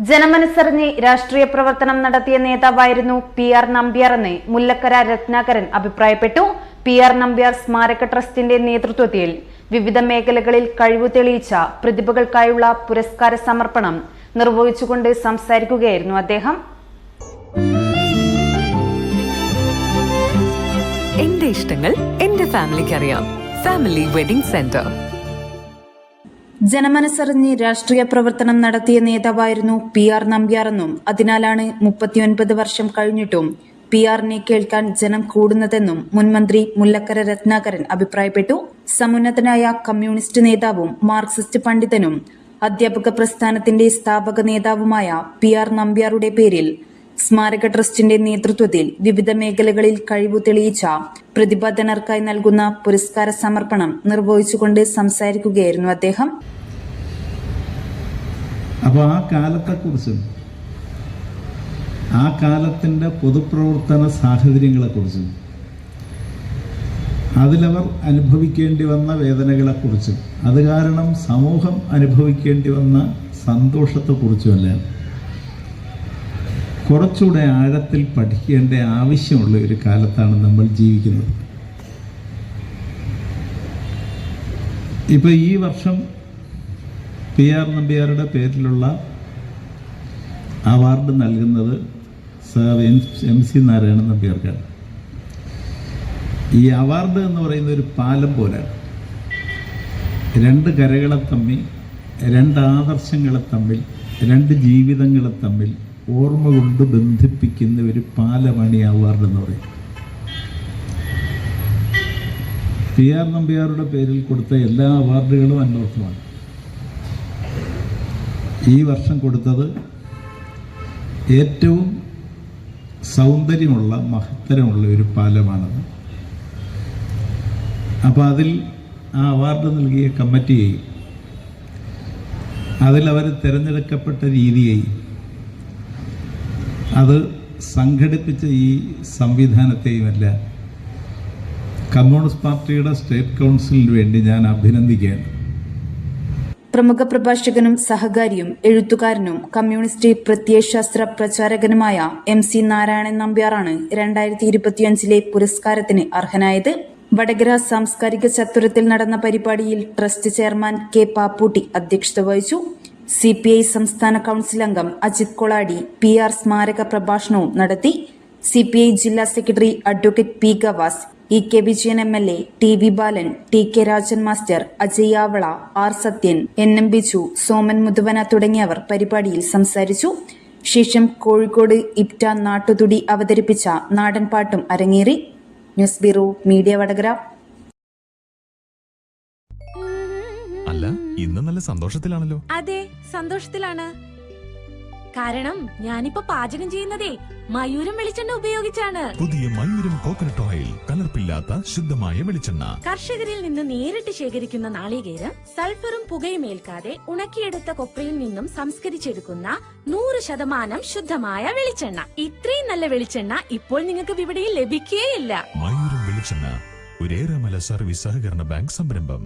ജനമനസ്സറിഞ്ഞ് രാഷ്ട്രീയ പ്രവർത്തനം നടത്തിയ നേതാവായിരുന്നു PR നമ്പ്യാർ എന്ന് മുല്ലക്കര രത്നാകരൻ അഭിപ്രായപ്പെട്ടു. PR നമ്പ്യാർ സ്മാരക ട്രസ്റ്റിന്റെ നേതൃത്വത്തിൽ വിവിധ മേഖലകളിൽ കഴിവു തെളിയിച്ച പ്രതിഭകൾക്കായുള്ള പുരസ്കാര സമർപ്പണം നിർവഹിച്ചുകൊണ്ട് സംസാരിക്കുകയായിരുന്നു അദ്ദേഹം. എന്റെ ഇഷ്ടങ്ങൾ എന്റെ ഫാമിലിക്ക് അറിയാം. Family wedding centre. ജനമനസ്സറിഞ്ഞ് രാഷ്ട്രീയ പ്രവർത്തനം നടത്തിയ നേതാവായിരുന്നു PR നമ്പ്യാർ എന്നും അതിനാലാണ് 39 വർഷം കഴിഞ്ഞിട്ടും PR-നെ കേൾക്കാൻ ജനം കൂടുന്നതെന്നും മുൻമന്ത്രി മുല്ലക്കര രത്നാകരൻ അഭിപ്രായപ്പെട്ടു. സമുന്നതനായ കമ്മ്യൂണിസ്റ്റ് നേതാവും മാർക്സിസ്റ്റ് പണ്ഡിതനും അധ്യാപക പ്രസ്ഥാനത്തിന്റെ സ്ഥാപക നേതാവുമായ PR നമ്പ്യാരുടെ പേരിൽ സ്മാരക ട്രസ്റ്റിന്റെ നേതൃത്വത്തിൽ വിവിധ മേഖലകളിൽ കഴിവു തെളിയിച്ച പ്രതിഭാധനർക്കായി നൽകുന്ന പുരസ്കാര സമർപ്പണം നിർവഹിച്ചുകൊണ്ട് സംസാരിക്കുകയായിരുന്നു അദ്ദേഹം. അപ്പോൾ ആ കാലത്തെക്കുറിച്ചും ആ കാലത്തിൻ്റെ പൊതുപ്രവർത്തന സാഹചര്യങ്ങളെക്കുറിച്ചും അതിലവർ അനുഭവിക്കേണ്ടി വന്ന വേദനകളെക്കുറിച്ചും അത് കാരണം സമൂഹം അനുഭവിക്കേണ്ടി വന്ന സന്തോഷത്തെക്കുറിച്ചുമല്ല കുറച്ചുകൂടെ ആഴത്തിൽ പഠിക്കേണ്ട ആവശ്യമുള്ള ഒരു കാലത്താണ് നമ്മൾ ജീവിക്കുന്നത്. ഇപ്പോൾ ഈ വർഷം PR നമ്പ്യാരുടെ പേരിലുള്ള അവാർഡ് നൽകുന്നത് സർ MC നാരായണൻ നമ്പ്യാർക്കാണ്. ഈ അവാർഡ് എന്ന് പറയുന്ന ഒരു പാലം പോലെയാണ്. രണ്ട് കരകളെ തമ്മിൽ, രണ്ട് ആദർശങ്ങളെ തമ്മിൽ, രണ്ട് ജീവിതങ്ങളെ തമ്മിൽ ഓർമ്മ കൊണ്ട് ബന്ധിപ്പിക്കുന്ന ഒരു പാലമാണ് ഈ അവാർഡ് എന്ന് പറയും. PR നമ്പ്യാരുടെ പേരിൽ കൊടുത്ത എല്ലാ അവാർഡുകളും അന്വർത്ഥമാണ്. ഈ വർഷം കൊടുത്തത് ഏറ്റവും സൗന്ദര്യമുള്ള മഹത്തരമുള്ള ഒരു പാലമാണത്. അപ്പോൾ അതിൽ ആ അവാർഡ് നൽകിയ കമ്മിറ്റിയെയും അതിലവർ തിരഞ്ഞെടുക്കപ്പെട്ട രീതിയെയും അത് സംഘടിപ്പിച്ച ഈ സംവിധാനത്തെയുമല്ല കമ്മ്യൂണിസ്റ്റ് പാർട്ടിയുടെ സ്റ്റേറ്റ് കൗൺസിലിന് വേണ്ടി ഞാൻ അഭിനന്ദിക്കുകയാണ്. പ്രമുഖ പ്രഭാഷകനും സഹകാരിയും എഴുത്തുകാരനും കമ്മ്യൂണിസ്റ്റ് പ്രത്യയശാസ്ത്ര പ്രചാരകനുമായ MC നാരായണൻ നമ്പ്യാറാണ് 2025 പുരസ്കാരത്തിന് അർഹനായത്. വടകര സാംസ്കാരിക ചത്തുരത്തിൽ നടന്ന പരിപാടിയിൽ ട്രസ്റ്റ് ചെയർമാൻ K പാപ്പൂട്ടി അധ്യക്ഷത വഹിച്ചു. CPI സംസ്ഥാന കൗൺസിൽ അംഗം അജിത് കൊളാടി PR സ്മാരക പ്രഭാഷണവും നടത്തി. CPI ജില്ലാ secretary advocate P Gavas, EK Vijayan MLA, TV ബാലൻ, TK Rajan master, Ajay Avala, R Sathyan, NM Biju, Soman Muthuvana തുടങ്ങിയവർ പരിപാടിയിൽ സംസാരിച്ചു. ശേഷം കോഴിക്കോട് ഇപ്റ്റ നാട്ടുതുടി അവതരിപ്പിച്ച നാടൻ പാട്ടും അരങ്ങേറി. News bureau media Vadakara. അല്ല, ഇന്ന് നല്ല സന്തോഷത്തിലാണല്ലോ. അതെ, സന്തോഷത്തിലാണ്. കാരണം ഞാനിപ്പോ പാചകം ചെയ്യുന്നതേ മയൂരം വെളിച്ചെണ്ണ ഉപയോഗിച്ചാണ്. പുതിയ മയൂരം കോക്കനട്ട് ഓയിൽ, കലർപ്പില്ലാത്ത ശുദ്ധമായ വെളിച്ചെണ്ണ. കർഷകരിൽ നിന്ന് നേരിട്ട് ശേഖരിക്കുന്ന നാളികേരം സൾഫറും പുകയും ഏൽക്കാതെ ഉണക്കിയെടുത്ത കൊപ്രയിൽ നിന്നും സംസ്കരിച്ചെടുക്കുന്ന 100% ശുദ്ധമായ വെളിച്ചെണ്ണ. ഇത്രയും നല്ല വെളിച്ചെണ്ണ ഇപ്പോൾ നിങ്ങൾക്ക് വിപണിയിൽ ലഭിക്കുകയില്ല. മയൂരം വെളിച്ചെണ്ണ, ഒരു ഏറെമല സർവീസ് സഹകരണ ബാങ്ക് സംരംഭം.